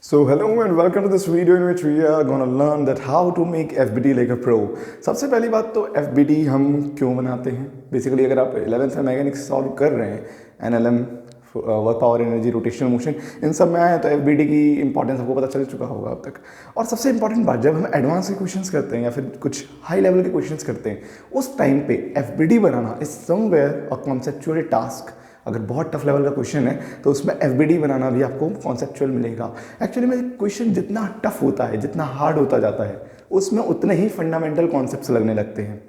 So hello and welcome to this video in which we are going to learn that how to make FBT like a pro. सबसे पहली बात तो FBT हम क्यों बनाते हैं. बेसिकली अगर आप 11th में मैकेनिक्स सॉल्व कर रहे हैं, NLM, work power energy, rotational motion, इन सब में आए तो FBT की इंपॉर्टेंस आपको पता चल चुका होगा अब तक. और सबसे इंपॉर्टेंट बात, जब हम एडवांस के क्वेश्चंस करते हैं या फिर कुछ हाई लेवल के क्वेश्चंस करते हैं, उस टाइम पे FBT banana is somewhere a conceptual task. अगर बहुत टफ लेवल का क्वेश्चन है तो उसमें FBT बनाना भी आपको कॉन्सेप्चुअल मिलेगा. एक्चुअली में क्वेश्चन जितना टफ होता है, जितना हार्ड होता जाता है, उसमें उतने ही फंडामेंटल कॉन्सेप्ट्स लगने लगते हैं.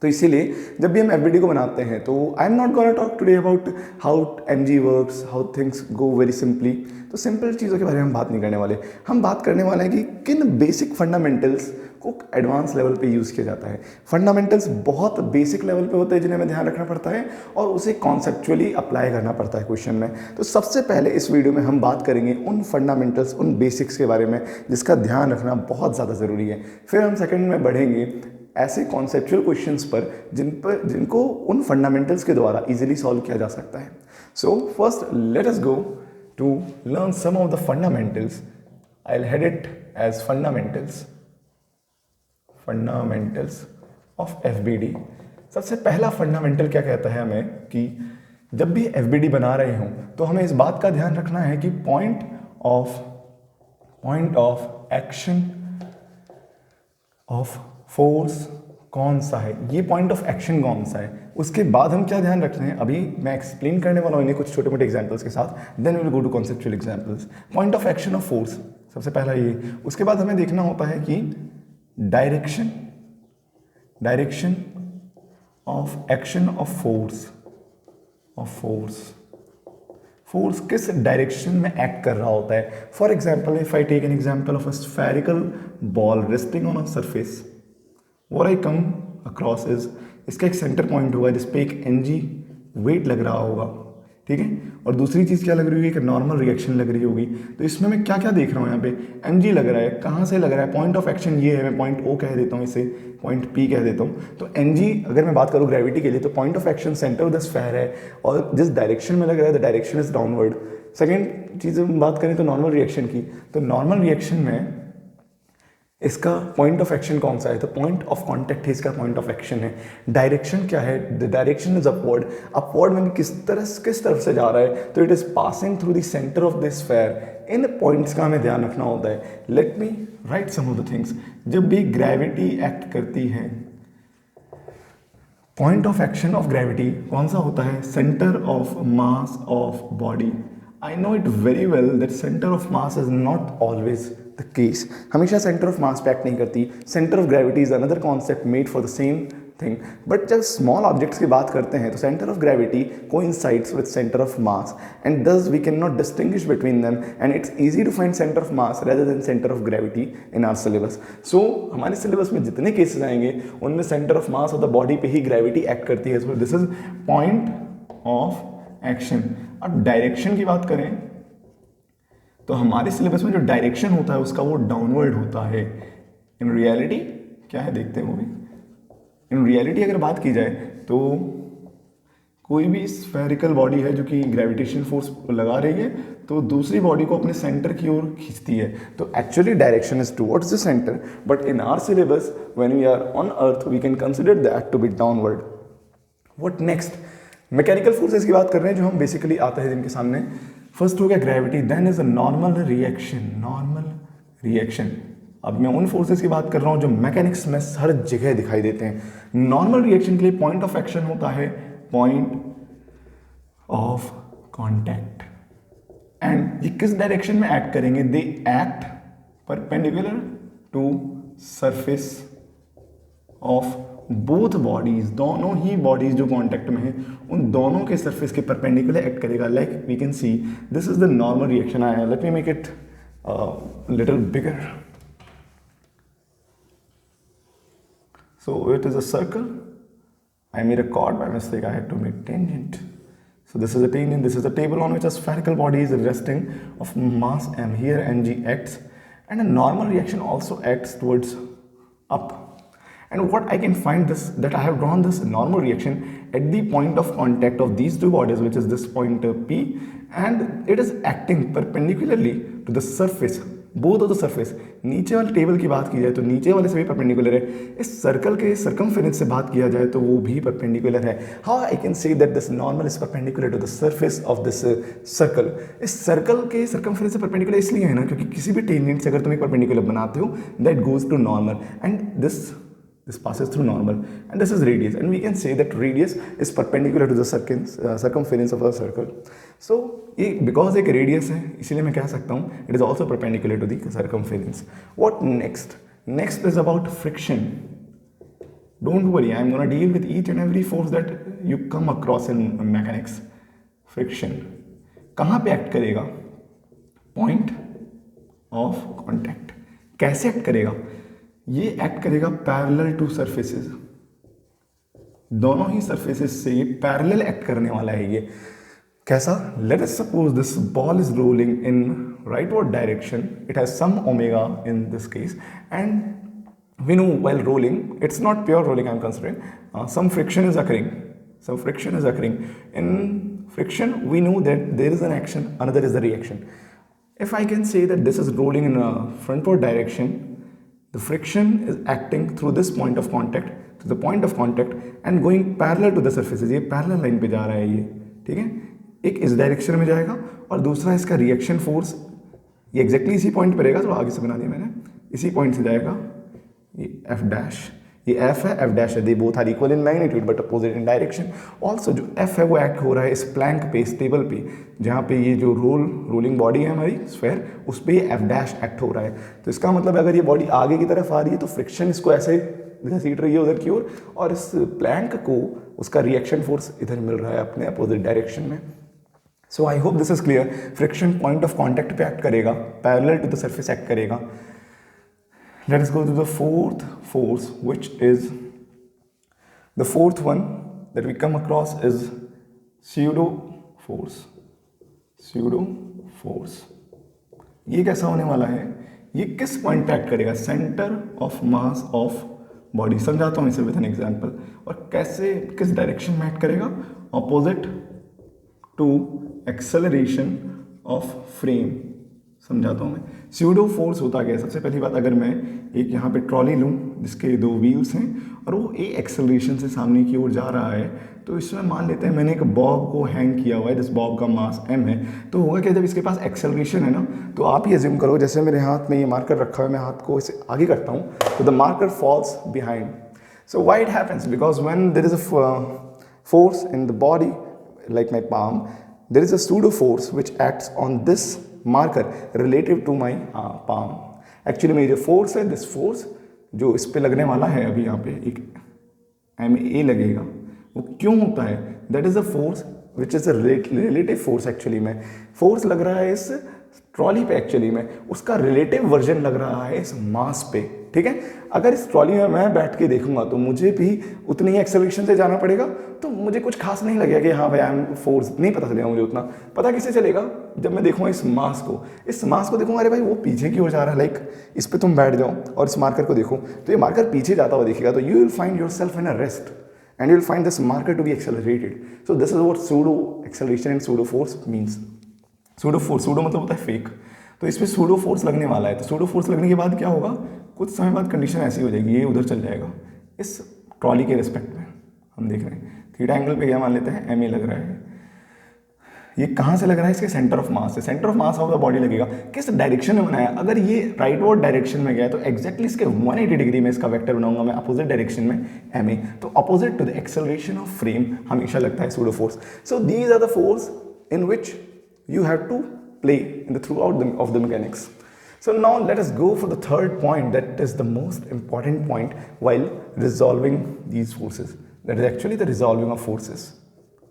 तो इसीलिए जब भी हम FBT को बनाते हैं तो I am not gonna talk today about how MG works, how things go very simply. तो सिंपल चीज़ों के बारे में हम बात नहीं करने वाले. हम बात करने वाले हैं कि किन बेसिक फंडामेंटल्स को एडवांस लेवल पे यूज़ किया जाता है. फंडामेंटल्स बहुत बेसिक लेवल पे होते हैं जिन्हें हमें ध्यान रखना पड़ता है और उसे कॉन्सेप्चुअली अप्लाई करना पड़ता है क्वेश्चन में. तो सबसे पहले इस वीडियो में हम बात करेंगे उन फंडामेंटल्स, उन बेसिक्स के बारे में जिसका ध्यान रखना बहुत ज़्यादा ज़रूरी है. फिर हम सेकंड में बढ़ेंगे ऐसे कॉन्सेप्चुअल क्वेश्चंस पर जिनको उन फंडामेंटल्स के द्वारा इजीली सॉल्व किया जा सकता है. So first let us go to learn some of the fundamentals. I will head it as fundamentals of FBT. सबसे पहला फंडामेंटल क्या कहता है हमें कि जब भी FBT बना रहे हों तो हमें इस बात का ध्यान रखना है कि point of action of force कौन सा है. ये पॉइंट ऑफ एक्शन कौन सा है. उसके बाद हम क्या ध्यान रखते हैं अभी मैं एक्सप्लेन करने वाला हूँ इन्हें कुछ छोटे मोटे एग्जांपल्स के साथ. Then we will go to conceptual examples. Point of action of force सबसे पहला ये. उसके बाद हमें देखना होता है कि direction of action of force किस डायरेक्शन में एक्ट कर रहा होता है. For example if I take an example of a spherical ball resting on a surface, what I come across is, इसका एक सेंटर पॉइंट होगा जिस पे एक NG वेट लग रहा होगा, ठीक है. और दूसरी चीज़ क्या लग रही होगी, एक नॉर्मल रिएक्शन लग रही होगी. तो इसमें मैं क्या क्या देख रहा हूँ, यहाँ पे NG लग रहा है. कहाँ से लग रहा है, पॉइंट ऑफ एक्शन ये है, मैं पॉइंट O कह देता हूँ, इसे पॉइंट P कह देता हूँ. तो NG अगर मैं बात करूँ ग्रेविटी के लिए तो point of action centre of the sphere है और जिस डायरेक्शन में लग रहा है the direction is downward. Second चीज़ हम बात करें तो नॉर्मल रिएक्शन की, तो नॉर्मल रिएक्शन में इसका पॉइंट ऑफ एक्शन कौन सा है, तो पॉइंट ऑफ कांटेक्ट ही इसका पॉइंट ऑफ एक्शन है. डायरेक्शन क्या है, द डायरेक्शन इज अपवर्ड में किस तरफ से जा रहा है, तो it is passing through the centre of the sphere. इन पॉइंट्स का हमें ध्यान रखना होता है. Let me write some of the things. जब भी ग्रेविटी एक्ट करती है, point of action of gravity कौन सा होता है, centre of mass of body. I know it very well that center of mass is not always the case. हमेशा center of mass पे act नहीं करती. Center of gravity is another concept made for the same thing. But जब small objects की बात करते हैं तो center of gravity coincides with center of mass and thus we cannot distinguish between them and it's easy to find center of mass rather than center of gravity in our syllabus. So हमारे syllabus में जितने cases आएंगे उनमें center of mass of the body पे ही gravity act करती है. So this is point of action. अब direction की बात करें तो हमारे सिलेबस में जो डायरेक्शन होता है उसका वो डाउनवर्ड होता है. इन रियलिटी क्या है देखते हैं वो भी. इन रियलिटी अगर बात की जाए तो कोई भी स्फेरिकल बॉडी है जो कि ग्रेविटेशन फोर्स लगा रही है तो दूसरी बॉडी को अपने सेंटर की ओर खींचती है. तो actually direction is towards the centre, but in our syllabus when we are on earth we can consider that to be downward. What next, mechanical forces की बात कर रहे हैं जो हम बेसिकली आता है जिनके सामने. फर्स्ट हो गया gravity, then is a normal reaction. अब मैं उन फोर्सेस की बात कर रहा हूं जो मैकेनिक्स में हर जगह दिखाई देते हैं. नॉर्मल रिएक्शन के लिए पॉइंट ऑफ एक्शन होता है पॉइंट ऑफ कांटेक्ट. एंड ये किस डायरेक्शन में एक्ट करेंगे, they act perpendicular to surface of both bodies. दोनों ही बॉडीज जो कॉन्टैक्ट में है उन दोनों के सरफेस के परपेंडिकुलर एक्ट करेगा. Like we can see this is the normal reaction. आया, let me make it little bigger. So it is a circle. I made a chord by mistake. I had to make tangent. So this is a tangent. This is a table on which a spherical body is resting of mass m. Here NG acts, and a normal reaction also acts towards up. And what I can find this, that I have drawn this normal reaction at the point of contact of these two bodies, which is this point P, and it is acting perpendicularly to the surface, both of the surface. नीचे वाले table की बात की जाए तो नीचे वाले से भी परपेंडिकुलर है, इस सर्कल के सर्कमफेरेंस से बात किया जाए तो वो भी परपेंडिकुलर है. How I can say that this normal is perpendicular to the surface of this circle. इस सर्कल के सर्कमफेरेंस से परपेंडिकुलर इसलिए है ना क्योंकि किसी भी टेंजेंट से अगर तुम एक परपेंडिकुलर बनाते हो that goes to normal, and this passes through normal, and this is radius, and we can say that radius is perpendicular to the circumference of a circle. So ये because एक radius है इसीलिए मैं कह सकता हूँ it is also perpendicular to the circumference. What next? Next is about friction. Don't worry, I am gonna deal with each and every force that you come across in mechanics. Friction कहाँ पे act करेगा? Point of contact. कैसे act करेगा? ये act करेगा parallel to surfaces, दोनों ही surfaces से ये पैरेलल एक्ट करने वाला है. ये कैसा? Let us suppose this ball is rolling in rightward direction, it has some omega in this case, and we know while rolling, it's not pure rolling I'm considering, some friction is occurring. In friction we know that there is an action, another is the reaction. If I can say that this is rolling in a frontward direction, the friction is acting through this point of contact, to the point of contact, and going parallel to the surfaces. ये parallel line पे जा रहा है ये, ठीक है. एक इस डायरेक्शन में जाएगा और दूसरा इसका रिएक्शन फोर्स ये एग्जैक्टली इसी पॉइंट पर रहेगा, तो आगे से बना दिया मैंने, इसी पॉइंट से जाएगा. ये एफ डैश, ये एफ है, एफ डैश है, they both are equal in magnitude but opposite in direction. Also जो एफ है वो एक्ट हो रहा है इस प्लैंक पे, इस टेबल पे, जहाँ पे ये जो रोलिंग बॉडी है हमारी स्फेयर, उस पर ये एफ डैश एक्ट हो रहा है. तो इसका मतलब अगर ये बॉडी आगे की तरफ आ रही है तो फ्रिक्शन इसको ऐसे घसीट रही है उधर की ओर, और इस प्लैंक को उसका रिएक्शन फोर्स इधर मिल रहा है अपने अपोजिट डायरेक्शन में. So I hope this is clear. Friction point of contact पे एक्ट करेगा, parallel to the surface act करेगा. Let us go to the fourth force, which is the fourth one that we come across is pseudo force. Pseudo force. ये कैसा होने वाला है? ये किस पॉइंट पे एक्ट करेगा? Centre of mass of body. समझाता हूँ इसे विद एन एग्जाम्पल. और कैसे, किस डायरेक्शन में एक्ट करेगा? Opposite to acceleration of frame. समझाता हूँ मैं. स्यूडो फोर्स होता क्या है? सबसे पहली बात, अगर मैं एक यहाँ पे ट्रॉली लूँ जिसके दो व्हील्स हैं और वो ए एक्सेलरेशन से सामने की ओर जा रहा है, तो इसमें मान लेते हैं मैंने एक बॉब को हैंग किया हुआ है, जिस बॉब का मास m है. तो होगा क्या, जब इसके पास एक्सेलरेशन है ना, तो आप ये अज्यूम करो जैसे मेरे हाथ में ये मार्कर रखा है, मैं हाथ को इसे आगे करता हूँ तो the marker falls behind. So why it happens? Because when there is a force in the body like my palm, there is a pseudo force which acts on this marker relative to my palm. Actually में जो force है, this force जो इस पे लगने वाला है, अभी यहाँ पे एक MA लगेगा, वो क्यों होता है? That is a force which is a relative force. Actually में फोर्स लग रहा है इस ट्रॉली पे, एक्चुअली में उसका रिलेटिव वर्जन लग रहा है इस मास पे. ठीक है, अगर इस ट्रॉली में मैं बैठ के देखूंगा तो मुझे भी उतनी ही एक्सेलरेशन से जाना पड़ेगा, तो मुझे कुछ खास नहीं लगेगा कि हाँ भाई आई एम फोर्स, नहीं पता चलेगा मुझे उतना. पता किससे चलेगा? जब मैं देखूंगा इस मास को देखूंगा, अरे भाई वो पीछे की ओर जा रहा है. लाइक इस पे तुम बैठ जाओ और इस मार्कर को देखो तो ये मार्कर पीछे जाता हुआ दिखेगा, तो you will find your self in a rest and you will find this marker to be accelerated. So this is what pseudo acceleration and pseudo force means. Pseudo force, pseudo मतलब होता है fake, तो इस पे pseudo force लगने वाला है. तो pseudo force लगने के बाद क्या होगा? कुछ समय बाद कंडीशन ऐसी हो जाएगी, ये उधर चल जाएगा इस ट्रॉली के रिस्पेक्ट में. हम देख रहे हैं थीटा एंगल पे क्या मान लेते हैं, MA लग रहा है. ये कहाँ से लग रहा है? इसके सेंटर ऑफ मास से. Centre of mass of the body लगेगा. किस डायरेक्शन में बनाया? अगर ये राइटवर्ड डायरेक्शन में गया तो एक्जैक्टली इसके 180 डिग्री में इसका वेक्टर बनाऊंगा मैं अपोजिट डायरेक्शन में MA. तो opposite to the acceleration of frame हमेशा लगता है pseudo force. So these are the force in which you have to play in the throughout of the mechanics. So now let us go for the third point, that is the most important point while resolving these forces. That is actually the resolving of forces.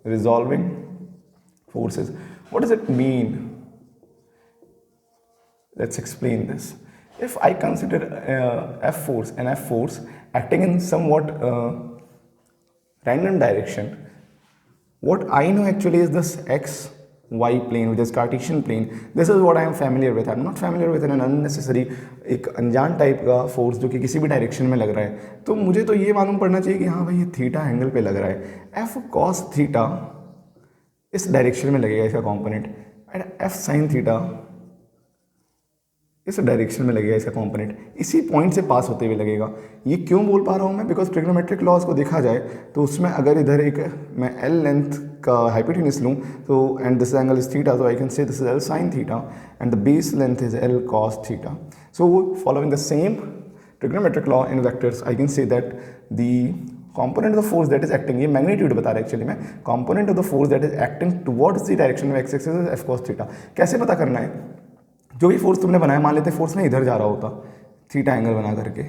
Resolving forces. What does it mean? Let's explain this. If I consider F force acting in somewhat random direction, what I know actually is this X y plane, which is Cartesian plane. This is what I am familiar with. I am not familiar with an unnecessary एक अनजान type का force जो कि किसी भी direction में लग रहा है. तो मुझे तो ये मालूम पड़ना चाहिए कि हाँ भाई ये थीटा एंगल पे लग रहा है. एफ कॉस थीटा इस डायरेक्शन में लगेगा इसका component, and F sine theta इस डायरेक्शन में लगेगा इसका कंपोनेंट, इसी पॉइंट से पास होते हुए लगेगा. ये क्यों बोल पा रहा हूँ मैं? बिकॉज ट्रिग्नोमेट्रिक लॉज को देखा जाए तो उसमें अगर इधर एक मैं एल लेंथ का हाइपोटेन्यूज लूँ तो and this angle is theta, तो I can say this is L sine theta and the base length is L cos theta. So following the same trigonometric law in vectors I can say that the component of the force that is acting, ये magnitude बता रहा है actually में, component of the force that is acting towards the direction of x-axis is f cos theta. कैसे पता करना है? जो भी फोर्स तुमने बनाया, मान लेते फोर्स ने इधर जा रहा होता थीटा एंगल बना करके,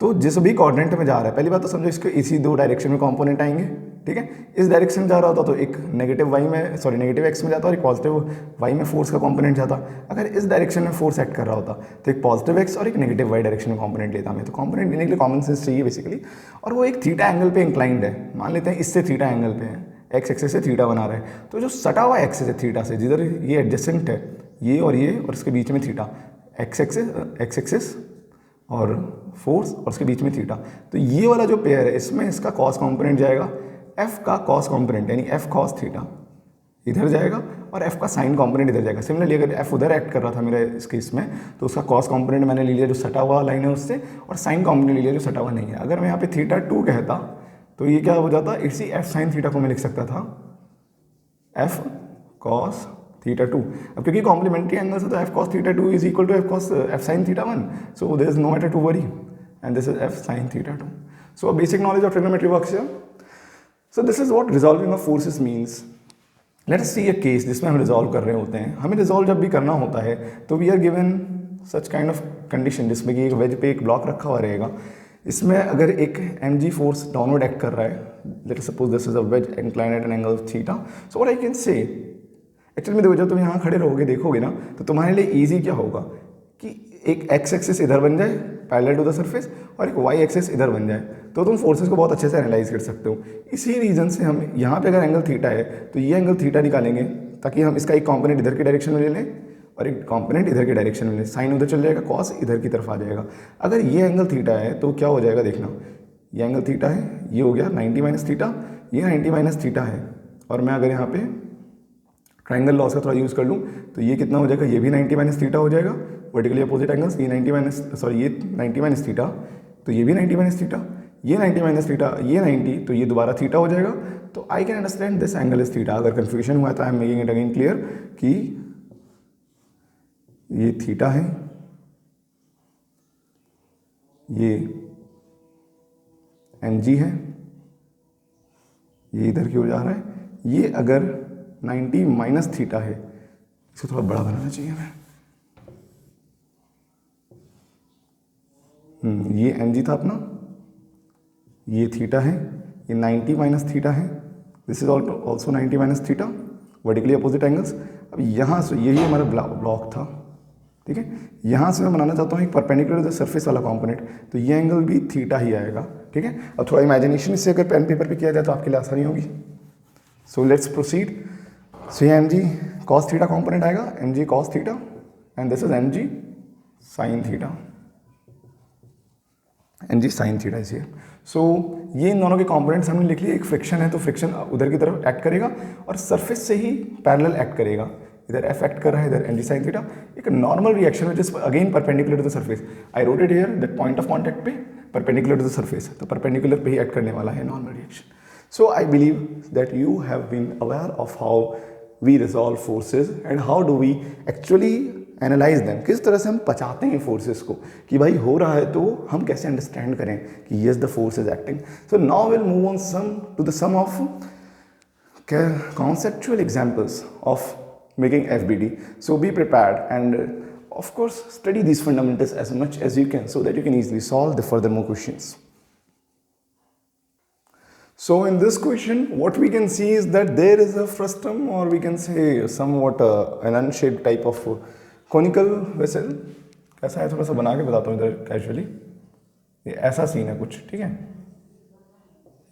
तो जिस भी कोऑर्डिनेट में जा रहा है, पहली बात तो समझो इसके इसी दो डायरेक्शन में कंपोनेंट आएंगे, ठीक है. इस डायरेक्शन में जा रहा होता तो एक नेगेटिव वाई में, सॉरी नेगेटिव एक्स में जाता और एक पॉजिटिव वाई में फोर्स का कंपोनेंट जाता. अगर इस डायरेक्शन में फोर्स एक्ट कर रहा होता तो एक पॉजिटिव एक्स और एक नेगेटिव वाई डायरेक्शन में कंपोनेंट लेता मैं. तो कंपोनेंट लेने के लिए कॉमन सेंस चाहिए बेसिकली, और वो एक थीटा एंगल पे इंक्लाइंड है. मान लेते हैं इससे थीटा एंगल पे है, एक्स एक्सेस से थीटा बना रहा है, तो जो सटा हुआ एक्सेस है थीटा से, जिधर ये एडजेसेंट है, ये और इसके बीच में थीटा, एक्स एक्सेस और फोर्स और उसके बीच में थीटा, तो ये वाला जो पेयर है इसमें इसका कॉस कंपोनेंट जाएगा, एफ का कॉस कंपोनेंट यानी एफ कॉस थीटा इधर जाएगा और एफ का साइन कंपोनेंट इधर जाएगा. सिमिलरली अगर एफ उधर एक्ट कर रहा था मेरे इस केस में, तो उसका कॉस कंपोनेंट मैंने ले लिया जो सटा हुआ लाइन है उससे, और साइन कंपोनेंट ले लिया जो सटा हुआ नहीं है. अगर मैं यहाँ पे थीटा 2 कहता तो ये क्या हो जाता, इसी एफ साइन थीटा को मैं लिख सकता था एफ कॉस थीटा 2. अब क्योंकि कॉम्प्लीमेंट्री एंगल्स है तो F cos theta 2 is equal to F sine theta 1, so there is no matter to worry, and this is F sine theta 2. So basic knowledge of trigonometry works here. So this is what resolving of forces means. Let us see a case जिसमें हम resolve कर रहे होते हैं. हमें resolve जब भी करना होता है तो we are given such kind of condition जिसमें कि एक वेज पे एक ब्लॉक रखा हुआ रहेगा. इसमें अगर एक mg फोर्स डाउनवर्ड एक्ट कर रहा है, let us suppose this is a wedge inclined at an angle of theta, so what I can say, actually में देखो जब तुम यहाँ खड़े रहोगे देखोगे ना, तो तुम्हारे लिए ईजी क्या होगा कि एक एक्स एक्सिस इधर बन जाए पैरेलल टू द सरफेस और एक वाई एक्सिस इधर बन जाए, तो तुम फोर्सेस को बहुत अच्छे से एनालाइज कर सकते हो. इसी रीजन से हम यहाँ पे अगर एंगल थीटा है तो ये एंगल थीटा निकालेंगे ताकि हम इसका एक कॉम्पोनेंट इधर की डायरेक्शन में ले लें और एक कॉम्पोनेंट इधर की डायरेक्शन में ले. साइन उधर चल जाएगा, कॉस इधर की तरफ आ जाएगा. अगर ये एंगल थीटा है तो क्या हो जाएगा देखना, ये एंगल थीटा है, ये हो गया 90 माइनस थीटा, ये 90 माइनस थीटा है, और मैं अगर यहाँ पे ट्राइंगल लॉस का थोड़ा यूज़ कर लूँ तो ये कितना हो जाएगा, ये भी 90 माइनस थीटा हो जाएगा. वर्टिकली अपोजिट एंगल्स, ये 90 माइनस सॉरी ये 90 माइनस थीटा, तो ये भी 90 माइनस थीटा, ये 90 माइनस थीटा, ये 90, तो ये दोबारा थीटा हो जाएगा. तो I can understand this angle is theta. अगर कन्फ्यूजन हुआ तो I am making it again clear कि ये थीटा है, ये एन जी है, ये इधर की ओर जा रहा है. ये अगर 90 माइनस थीटा है, इसको थोड़ा बड़ा बनाना चाहिए हमें. ये एन जी था अपना, ये थीटा है, ये 90 माइनस थीटा है, this is also 90 minus theta, vertically opposite angles. अब यहाँ से यही हमारा ब्लॉक था, ठीक है. यहाँ से मैं बनाना चाहता हूँ एक परपेंडिकुलर द सरफेस वाला कंपोनेंट, तो ये एंगल भी थीटा ही आएगा, ठीक है. अब थोड़ा इमेजिनेशन इससे अगर पेन पेपर पे किया जाए तो आपके लिए आसानी होगी. So let's proceed. सो ये M G cos theta component आएगा, M G cos theta, and this is M G sine theta, M G sine theta is here. So ये इन दोनों के कंपोनेंट्स हमने लिख लिए. एक फ्रिक्शन है तो फ्रिक्शन उधर की तरफ एक्ट करेगा और सरफेस से ही पैरेलल एक्ट करेगा. इधर एफ एक्ट कर रहा है, इधर एम जी साइन थीटा. एक normal reaction which is again perpendicular to the surface. I wrote it here that point of contact पे परपेंडिकुलर टू द सरफेस, तो परपेंडिकुलर पे ही एक्ट करने वाला है normal reaction. So I believe that you have been aware of how we resolve forces and how do we actually analyse them. किस तरह से हम पचाते हैं फोर्सेस को कि भाई हो रहा है तो हम कैसे अंडरस्टैंड करें कि yes the force is acting. So now will move on some to the some of conceptual examples of making FBD. So be prepared and of course study these fundamentals as much as you can so that you can easily solve the furthermore questions. So in this question what we can see is that there is a frustum, or we can say somewhat an unshaped type of conical vessel. कैसा है थोड़ा सा बना के बताता हूँ इधर casually. ये ऐसा सीन है कुछ, ठीक है.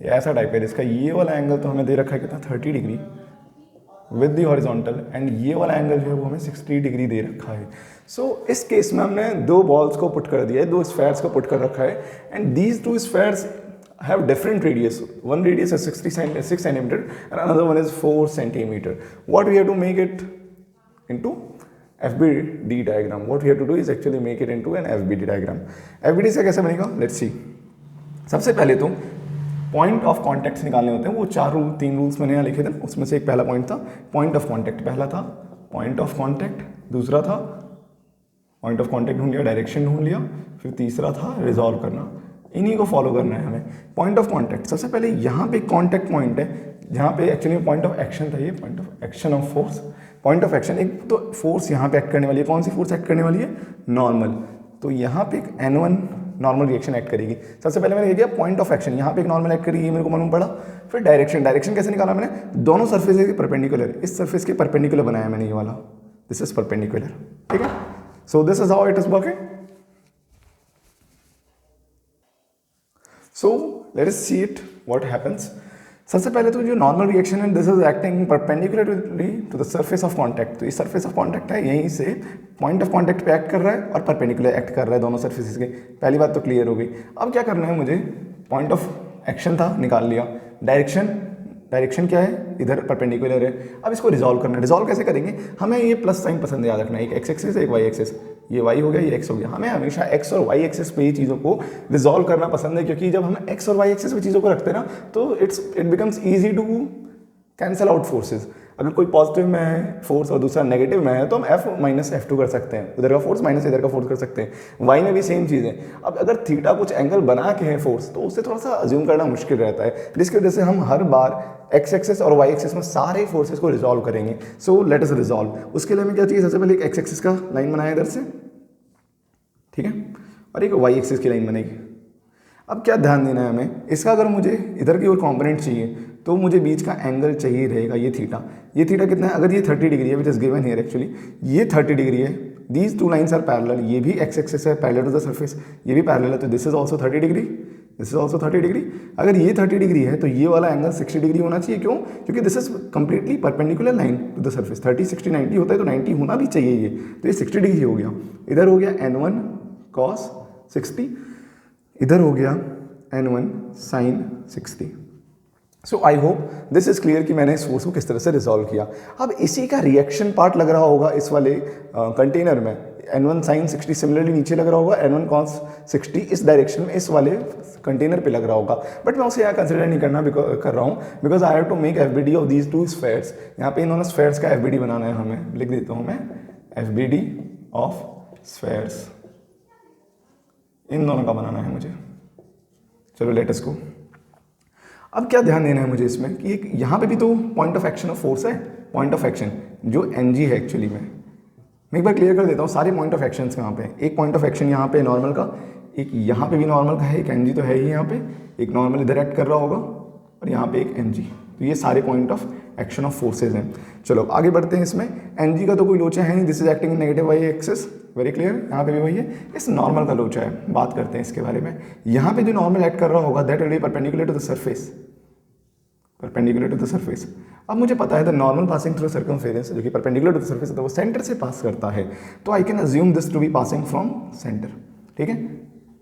ये ऐसा टाइप है जिसका ये वाला एंगल तो हमें दे रखा है कितना 30 degree, with the horizontal, and ये वाला एंगल जो है वो हमें 60 डिग्री दे रखा है। सो इस केस में हमने दो बॉल्स को पुट कर दिया है, दो स्फेयर्स को पुट कर रखा है, and these two spheres have different radius. One radius is 6 centimeter and another one is 4 centimeter. What we have to make it into FBD diagram. What we have to do is actually make it into an FBD diagram. FBD से कैसे बनेगा? Let's see. सबसे पहले तो point of contact निकालने होते हैं, वो तीन रूल्स मैंने यहाँ लिखे थे, उसमें से एक पहला पॉइंट था पॉइंट ऑफ कॉन्टैक्ट। पहला था पॉइंट ऑफ कॉन्टैक्ट, दूसरा था पॉइंट ऑफ कॉन्टैक्ट ढूंढ लिया, डायरेक्शन ढूंढ लिया, फिर तीसरा था रिजॉल्व करना। इन्हीं को फॉलो करना है हमें। पॉइंट ऑफ कॉन्टैक्ट, सबसे पहले यहाँ पे कॉन्टैक्ट पॉइंट है जहाँ पे एक्चुअली पॉइंट ऑफ एक्शन था, ये point of action of force. Point of action, एक तो फोर्स यहाँ पे एक्ट करने वाली है, कौन सी फोर्स एक्ट करने वाली है? नॉर्मल। तो यहाँ पे एक N1 नॉर्मल रिएक्शन एक्ट करेगी। सबसे पहले मैंने ये किया पॉइंट ऑफ एक्शन, यहाँ पे एक नॉर्मल एक्ट करेगी, ये मेरे को मालूम पड़ा। फिर डायरेक्शन, डायरेक्शन कैसे निकाला मैंने? दोनों सर्फेस के परपेंडिकुलर, इस सर्फेस के परपेंडिकुलर बनाया मैंने ये वाला, दिस इज परपेंडिकुलर, ठीक है। सो this is how it is working. So let us see it what happens. सबसे पहले तो जो नॉर्मल रिएक्शन है, this is acting perpendicularly to the surface of contact. तो ये सरफेस ऑफ कॉन्टैक्ट है, यहीं से पॉइंट ऑफ कॉन्टैक्ट पे एक्ट कर रहा है और परपेंडिकुलर एक्ट कर रहा है दोनों सरफेसेस के। पहली बात तो क्लियर हो गई। अब क्या करना है मुझे? पॉइंट ऑफ एक्शन था, निकाल लिया। डायरेक्शन, डायरेक्शन क्या है? इधर परपेंडिकुलर है। अब इसको रिजॉल्व करना है। रिजॉल्व कैसे करेंगे? हमें ये प्लस साइन पसंद याद रखना है, एक एक्स एक्सिस एक वाई एक्सिस। ये y हो गया, ये x हो गया। हमें हमेशा x और y एक्सिस पे ही चीज़ों को रिजॉल्व करना पसंद है, क्योंकि जब हम x और y एक्सिस पे चीज़ों को रखते हैं ना, तो it becomes easy to cancel out forces. अगर कोई पॉजिटिव में है फोर्स और दूसरा नेगेटिव में है, तो हम f माइनस F2 कर सकते हैं, उधर का फोर्स माइनस इधर का फोर्स कर सकते हैं। y में भी सेम चीज़ है। अब अगर थीटा कुछ एंगल बना के है फोर्स, तो उससे थोड़ा सा अज्यूम करना मुश्किल रहता है, जिसकी वजह से हम हर बार x एक्सिस और y एक्सिस में सारे फोर्सेस को रिजॉल्व करेंगे। So let us resolve. उसके लिए हमें क्या चाहिए? सबसे पहले एक x एक्सिस का लाइन बनाया इधर से, ठीक है, और एक y एक्सिस की लाइन बनेगी। अब क्या ध्यान देना है हमें? इसका अगर मुझे इधर की ओर कॉम्पोनेंट चाहिए, तो मुझे बीच का एंगल चाहिए रहेगा ये थीटा। ये थीटा कितना है? अगर ये 30 डिग्री है, which is given here actually, ये 30 डिग्री है। These two lines are parallel, ये भी x एक्सिस है पैरेलल टू द सरफेस, ये भी पैरेलल है, तो this is also 30 degree, this is also 30 degree. अगर ये 30 डिग्री है, तो ये वाला एंगल 60 डिग्री होना चाहिए। क्यों? क्योंकि this is completely perpendicular line to the surface. 30 60 90 होता है, तो 90 होना भी चाहिए ये, तो ये 60 डिग्री हो गया। इधर हो गया N1 cos 60, इधर हो गया N1 sin 60। So I hope this is clear कि मैंने इस फोर्स को किस तरह से रिजॉल्व किया। अब इसी का रिएक्शन पार्ट लग रहा होगा इस वाले कंटेनर में, N1 sin 60 सिमिलरली नीचे लग रहा होगा, N1 cos 60 इस डायरेक्शन में इस वाले कंटेनर पे लग रहा होगा। बट मैं उसे यहाँ कंसिडर नहीं कर रहा हूँ, because I have to make FBD of these two spheres. यहाँ पे इन दोनों स्फेयर्स का FBD बनाना है हमें, लिख देता हूँ मैं FBD ऑफ स्फेयर्स, इन दोनों का बनाना है मुझे। चलो लेट अस गो। अब क्या ध्यान देना है मुझे इसमें कि एक यहाँ पे भी तो point of action of force है, पॉइंट ऑफ एक्शन जो Ng है एक्चुअली में। मैं एक बार क्लियर कर देता हूँ सारे पॉइंट ऑफ एक्शन कहाँ पे। एक पॉइंट ऑफ एक्शन यहाँ पे नॉर्मल का, एक यहाँ पे भी नॉर्मल का है, एक Ng तो है ही यहाँ पे, एक नॉर्मल इधर एक्ट कर रहा होगा, और यहाँ पे एक Ng। तो ये सारे point of action of forces हैं। चलो आगे बढ़ते हैं। इसमें Ng का तो कोई लोचा है नहीं, this is acting in negative Y axis, very clear, यहाँ पे भी वही है। इस नॉर्मल का लोचा है, बात करते हैं इसके बारे में। यहाँ पे जो नॉर्मल एक्ट कर रहा होगा that will be perpendicular to the surface, perpendicular to the surface. अब मुझे पता है the normal passing through circumference जो कि परपेंडिकुलर टू द सरफेस है, तो वो सेंटर से पास करता है, तो I can assume this to be passing from centre, ठीक है।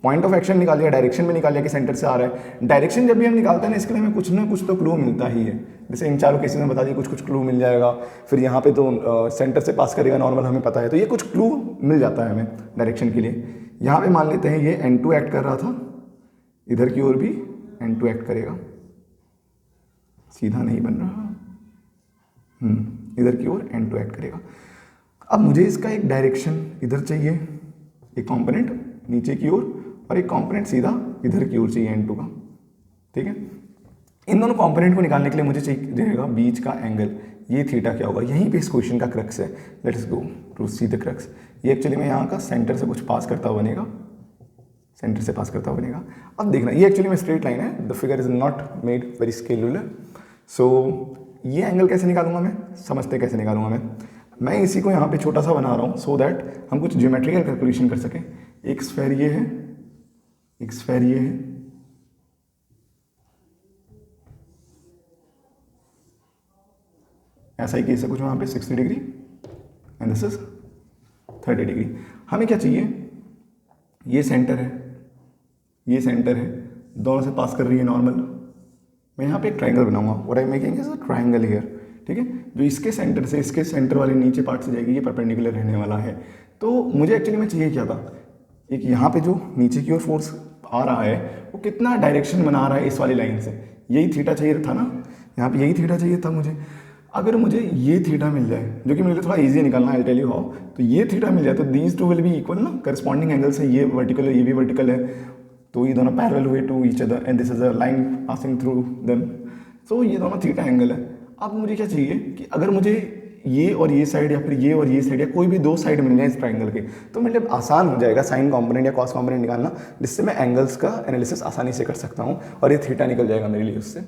पॉइंट ऑफ एक्शन निकाल लिया, डायरेक्शन में निकाल लिया कि सेंटर से आ रहा है। डायरेक्शन जब भी हम निकालते हैं ना, इसके लिए हमें कुछ ना कुछ तो क्लू मिलता ही है। जैसे इन चारों केसेस में बता दिए कुछ क्लू मिल जाएगा। फिर यहाँ पे तो सेंटर से पास करेगा नॉर्मल, हमें पता है, तो ये कुछ क्लू मिल जाता है हमें डायरेक्शन के लिए। यहाँ पे मान लेते हैं ये N2 एक्ट कर रहा था, इधर की ओर भी N2 एक्ट करेगा, सीधा नहीं बन रहा, इधर की ओर N2 एक्ट करेगा। अब मुझे इसका एक डायरेक्शन इधर चाहिए, एक कंपोनेंट नीचे की ओर और एक कंपोनेंट सीधा इधर की ओर चाहिए N2 का, ठीक है। इन दोनों कंपोनेंट को निकालने के लिए मुझे चाहिए बीच का एंगल, ये थीटा क्या होगा, यहीं पे इस क्वेश्चन का क्रक्स है। Let's go to see the crux. ये एक्चुअली में यहाँ का सेंटर से कुछ पास करता हुआ बनेगा, सेंटर से पास करता हुआ बनेगा। अब देखना, ये एक्चुअली में स्ट्रेट लाइन है, the figure is not made very scalar. So ये एंगल कैसे निकालूंगा मैं, समझते कैसे निकालूंगा मैं इसी को यहाँ पे छोटा सा बना रहा हूँ सो दैट हम कुछ ज्योमेट्रिकल कैलकुलेशन कर सकें। एक स्फेयर ये है, एक स्फेयर ये है, ऐसा ही केस है कुछ वहाँ पे 60 degree and this is 30 degree. हमें क्या चाहिए, ये सेंटर है, ये सेंटर है, दोनों से पास कर रही है नॉर्मल। मैं यहाँ पे एक ट्राइंगल बनाऊंगा, what I am making is a triangle here, ठीक है। जो इसके सेंटर से इसके सेंटर वाले नीचे पार्ट से जाएगी, ये परपेंडिकुलर रहने वाला है। तो मुझे एक्चुअली में चाहिए क्या था, एक यहाँ पे जो नीचे की ओर फोर्स आ रहा है वो कितना डायरेक्शन बना रहा है इस वाली लाइन से, यही थीटा चाहिए था ना, यहाँ पे यही थीटा चाहिए था मुझे। अगर मुझे ये थीटा मिल जाए, जो कि मेरे लिए थोड़ा ईजी निकालना है, आई टेल यू हाउ, तो ये थीटा मिल जाए तो these two will be equal ना, करस्पॉन्डिंग एंगल से ये वर्टिकल है, ये भी वर्टिकल है, तो ये दोनों पैरेलल हुए to each other and this is a line passing through them, so ये दोनों थीटा एंगल है। अब मुझे क्या चाहिए कि अगर मुझे ये और ये साइड या फिर ये और ये साइड या कोई भी दो साइड मिल जाए इस ट्राइंगल के, तो मेरे लिए आसान हो जाएगा साइन कॉम्पोनेंट या कॉस कॉम्पोनेंट निकालना, जिससे मैं एंगल्स का एनालिसिस आसानी से कर सकता हूँ और ये थीटा निकल जाएगा मेरे लिए उससे।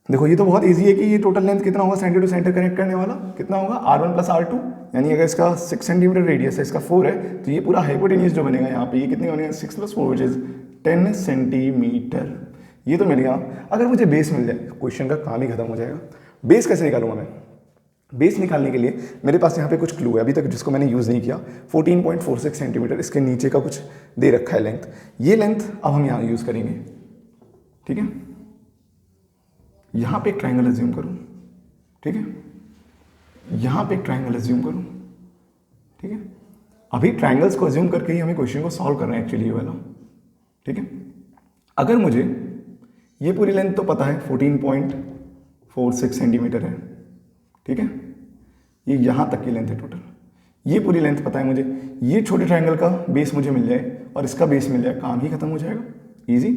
देखो ये तो बहुत इजी है कि ये टोटल लेंथ कितना होगा सेंटर टू सेंटर कनेक्ट करने वाला, कितना होगा r1 प्लस r2, यानी अगर इसका 6 सेंटीमीटर रेडियस है, इसका 4 है, तो ये पूरा हाइपोटेन्यूज जो बनेगा यहाँ पे, ये कितने बनेगा 6 प्लस 4 विच इज 10 सेंटीमीटर। ये तो मिल गया। अगर मुझे बेस मिल जाए, क्वेश्चन का काम ही खत्म हो जाएगा। बेस कैसे निकालूंगा मैं, बेस निकालने के लिए मेरे पास यहाँ पे कुछ क्लू है अभी तक जिसको मैंने यूज़ नहीं किया। 14.46 सेंटीमीटर इसके नीचे का कुछ दे रखा है लेंथ, ये लेंथ अब हम यहाँ यूज़ करेंगे, ठीक है। यहाँ पे एक ट्राइंगल एज्यूम करूँ, ठीक है, यहाँ पे एक ट्राइंगल एज्यूम करूँ, ठीक है। अभी ट्राइंगल्स को एज्यूम करके ही हमें क्वेश्चन को सॉल्व करना है एक्चुअली ये वाला, ठीक है। अगर मुझे ये पूरी लेंथ तो पता है 14.46 सेंटीमीटर है, ठीक है, ये यहाँ तक की लेंथ है टोटल, ये पूरी लेंथ पता है मुझे, ये छोटे ट्राइंगल का बेस मुझे मिल जाए और इसका बेस मिल जाए, काम ही खत्म हो जाएगा, इजी।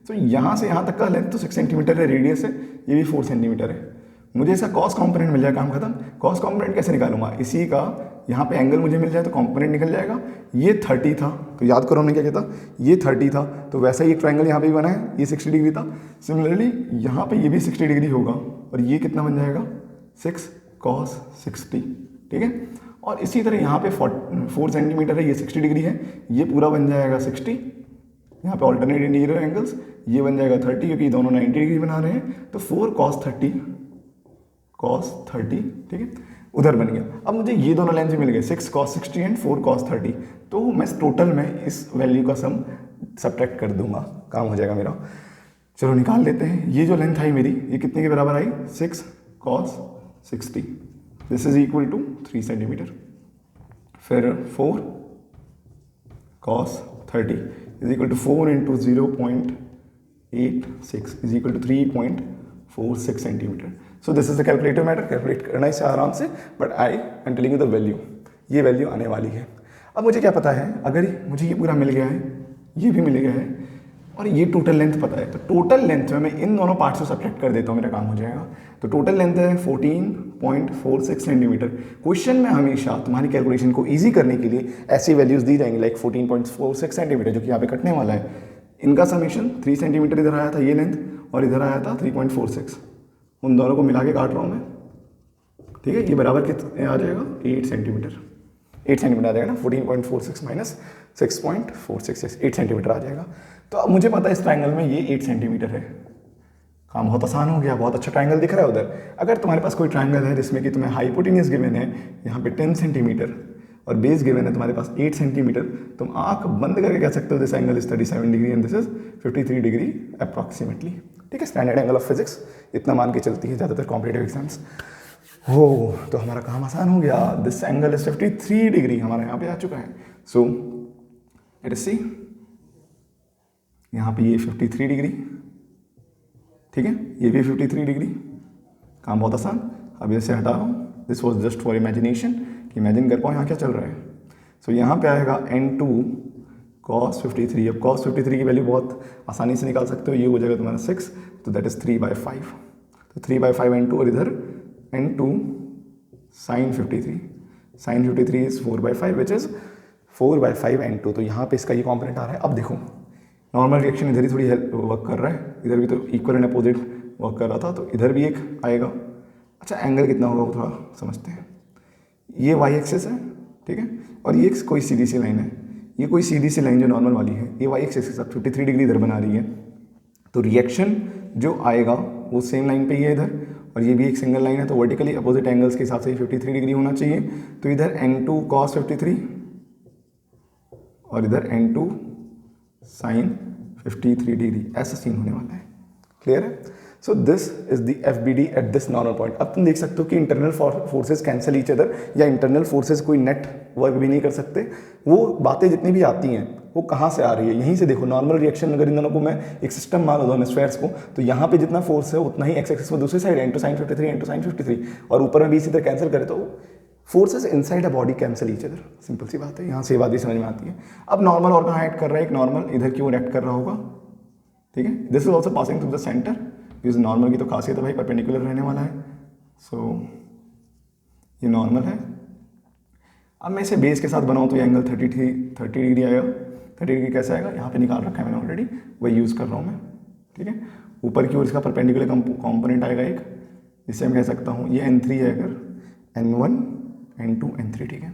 तो यहाँ से यहाँ तक का लेंथ तो 6 सेंटीमीटर है, रेडियस है, ये भी 4 सेंटीमीटर है। मुझे इसका कॉस कॉम्पोनेंट मिल जाए, काम खत्म। कॉस कॉम्पोनेंट कैसे निकालूंगा, इसी का यहाँ पे एंगल मुझे मिल जाए तो कॉम्पोनेंट निकल जाएगा। ये 30 था तो याद करो हमने क्या किया था, ये 30 था तो वैसा ही एक ट्राइंगल यहाँ पे भी बना है, ये 60 डिग्री था। सिमिलरली यहाँ पे ये भी 60 डिग्री होगा और ये कितना बन जाएगा 6 cos 60, ठीक है। और इसी तरह यहाँ पे 4 सेंटीमीटर है, ये 60 डिग्री है, ये पूरा बन जाएगा 60। यहाँ पे ऑल्टरनेट इंटीरियर एंगल्स, ये बन जाएगा 30 क्योंकि दोनों 90 डिग्री बना रहे हैं, तो 4 cos 30, ठीक है, उधर बन गया। अब मुझे ये दोनों लेंथ भी मिल गए, 6 cos 60 एंड 4 cos 30, तो मैं टोटल में इस वैल्यू का सम सब्ट्रैक्ट कर दूंगा, काम हो जाएगा मेरा। चलो निकाल लेते हैं। ये जो लेंथ आई मेरी, ये कितने के बराबर आई, 6 cos 60, this is equal to 3 centimetre. फिर 4 cos 30 is equal to 4 into 0.86 is equal to 3.46 centimetre. So this is the calculator matter, calculate करना इसे आराम से, but I am telling you the value, ये वैल्यू आने वाली है। अब मुझे क्या पता है, अगर मुझे ये पूरा मिल गया है, ये भी मिल गया है और ये टोटल लेंथ पता है, तो टोटल लेंथ में मैं इन दोनों पार्ट्स को सब्ट्रैक्ट कर देता हूँ, मेरा काम हो जाएगा। तो टोटल लेंथ है 14.46 सेंटीमीटर। क्वेश्चन में हमेशा तुम्हारी कैलकुलेशन को ईजी करने के लिए ऐसी वैल्यूज दी जाएंगी, लाइक 14.46 सेंटीमीटर जो कि यहाँ पे कटने वाला है, इनका समीशन 3 सेंटीमीटर इधर आया था ये लेंथ और इधर आया था 3.46, उन दोनों को मिला के काट रहा हूँ मैं, ठीक है। ये बराबर कितने आ जाएगा, 8 सेंटीमीटर, 8 सेंटीमीटर आ जाएगा ना, 14.46 माइनस 6.466, 8 सेंटीमीटर आ जाएगा। तो अब मुझे पता है इस ट्राइंगल में ये 8 सेंटीमीटर है, काम बहुत आसान हो गया, बहुत अच्छा ट्राइंगल दिख रहा है उधर। अगर तुम्हारे पास कोई ट्राइंगल है जिसमें कि तुम्हें हाइपोटेन्यूज गिवन है यहाँ पे 10 सेंटीमीटर और बेस गिवन है तुम्हारे पास 8 सेंटीमीटर, तुम आंख बंद करके कह सकते हो this angle is 37 degree and this is 53 degree approximately, ठीक है। स्टैंडर्ड एंगल ऑफ फिजिक्स इतना मान के चलती है ज़्यादातर कॉम्पिटेटिव एग्जाम्स। हो तो हमारा काम आसान हो गया, दिस एंगल इज 53 डिग्री हमारा यहाँ पे आ चुका है। सो लेट अस सी, यहाँ पे ये 53 डिग्री, ठीक है, ये भी 53 डिग्री, काम बहुत आसान। अब इसे हटा रहा हूँ, this was just for imagination कि इमेजिन कर पाऊँ यहाँ क्या चल रहा है। सो यहाँ पे आएगा n2 cos 53। अब cos 53 की वैल्यू बहुत आसानी से निकाल सकते हो, ये हो जाएगा तुम्हारा 6, तो दैट इज 3/5, तो 3/5 n2 और इधर n2 sin 53, sin 53 is 4/5 which is 4/5 n2, तो यहाँ पे इसका ये कॉम्पोनेंट आ रहा है। अब देखो नॉर्मल रिएक्शन इधर ही थोड़ी हेल्प वर्क कर रहा है, इधर भी तो इक्वल एंड अपोजिट वर्क कर रहा था, तो इधर भी एक आएगा। अच्छा एंगल कितना होगा वो थोड़ा समझते हैं। ये y एक्सिस है, ठीक है, और ये कोई सीधी सी लाइन है, ये कोई सीधी सी लाइन जो नॉर्मल वाली है, ये y एक्सिस के साथ 53 डिग्री इधर बना रही है, तो रिएक्शन जो आएगा वो सेम लाइन पे ही है इधर, और ये भी एक सिंगल लाइन है, तो वर्टिकली अपोजिट एंगल्स के हिसाब से 53 डिग्री होना चाहिए। तो इधर n2 cos 53 और इधर n2 sin 53 डिग्री, ऐसा सीन होने वाला है। क्लियर है? सो this is the FBD at this normal point. अब तुम देख सकते हो कि internal forces cancel each other, या इंटरनल फोर्सेस कोई नेट वर्क भी नहीं कर सकते। वो बातें जितनी भी आती हैं वो कहाँ से आ रही है, यहीं से देखो। नॉर्मल रिएक्शन अगर इन दोनों को मैं एक सिस्टम मान लो, दोनों स्फेयर्स को, तो यहाँ पे जितना फोर्स है उतना ही एक्स एक्सिस पर दूसरी side n2 sin 53 n2 sin 53, और ऊपर में भी इसी तरह कैंसिल करे तो forces inside a body cancel each other. Simple सी बात है, यहाँ से ये बात भी समझ में आती है। अब नॉर्मल और कहाँ एक्ट कर रहा है, एक नॉर्मल इधर की ओर एक्ट कर रहा होगा, ठीक है। This is also passing through the centre. इस नॉर्मल की तो खासियत है भाई परपेंडिकुलर रहने वाला है। सो ये नॉर्मल है। अब मैं इसे बेस के साथ बनाऊँ तो ये एंगल 30 डिग्री आएगा। 30 डिग्री कैसे आएगा, यहाँ पे निकाल रखा है मैंने ऑलरेडी, वही यूज़ कर रहा हूँ मैं, ठीक है। ऊपर की ओर इसका परपेंडिकुलर कॉम्पोनेंट आएगा एक, जिससे मैं कह सकता हूँ ये n3 है अगर, n1 n2 n3, ठीक है।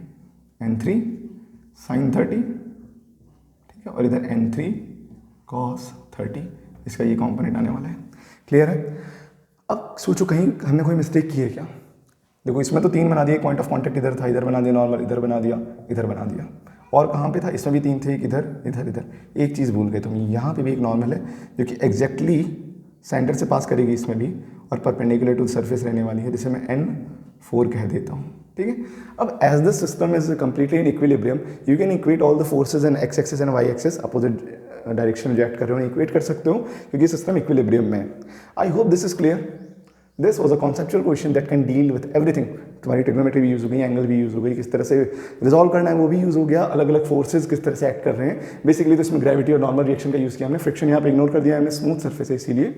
n3 sin 30, ठीक है, और इधर n3 cos 30, इसका ये कॉम्पोनेंट आने वाला है। क्लियर है? अब सोचो कहीं हमने कोई मिस्टेक की है क्या। देखो इसमें तो 3 बना दिए, पॉइंट ऑफ कॉन्टेक्ट इधर था, इधर बना दिया नॉर्मल, इधर बना दिया, इधर बना दिया, और कहाँ पे था, इसमें भी 3 थे, एक इधर इधर इधर। एक चीज़ भूल गए तुम, यहाँ पे भी एक नॉर्मल है जो कि एग्जैक्टली सेंटर से पास करेगी इसमें भी, और परपेंडिकुलर टू सरफेस रहने वाली है, जिसे मैं n4 कह देता हूँ, ठीक है। अब as the system is completely in equilibrium, you can equate all the forces and x axis and y axis opposite direction में रिएक्ट कर रहे हो, इक्वेट कर सकते हो क्योंकि सिस्टम इक्विलिब्रियम में है। आई hope this is clear. This was a conceptual question that can deal with everything. तुम्हारी ट्रिग्नोमेट्री भी यूज़ हो गई, एंगल भी यूज़ हो गई, किस तरह से रिजॉल्व करना है वो भी यूज़ हो गया, अलग अलग फोर्सेज किस तरह से एक्ट कर रहे हैं। बेसिकली तो इसमें ग्रेविटी और नॉर्मल रिएक्शन का यूज़ किया हमने, फ्रिक्शन यहाँ पे इग्नोर कर दिया हमने, स्मूथ सर्फेस है इसीलिए,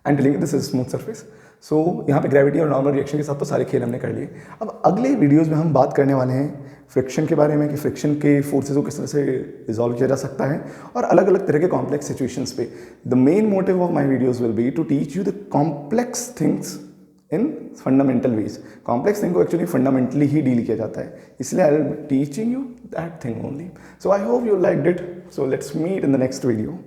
and telling this is smooth surface. So यहाँ पे ग्रेविटी और नॉर्मल रिएक्शन के साथ तो सारे खेल हमने कर लिए। अब अगले वीडियोज़ में हम बात करने वाले हैं फ्रिक्शन के बारे में, कि फ्रिक्शन के फोर्सेस को किस तरह से रिजॉल्व किया जा सकता है, और अलग अलग तरह के कॉम्प्लेक्स सिचुएशंस पे। The main motive of my videos will be to teach you the complex things in fundamental ways. Complex thing को एक्चुअली फंडामेंटली ही डील किया जाता है, इसलिए I will be teaching you that thing only. So I hope you liked it. So let's meet in the next video.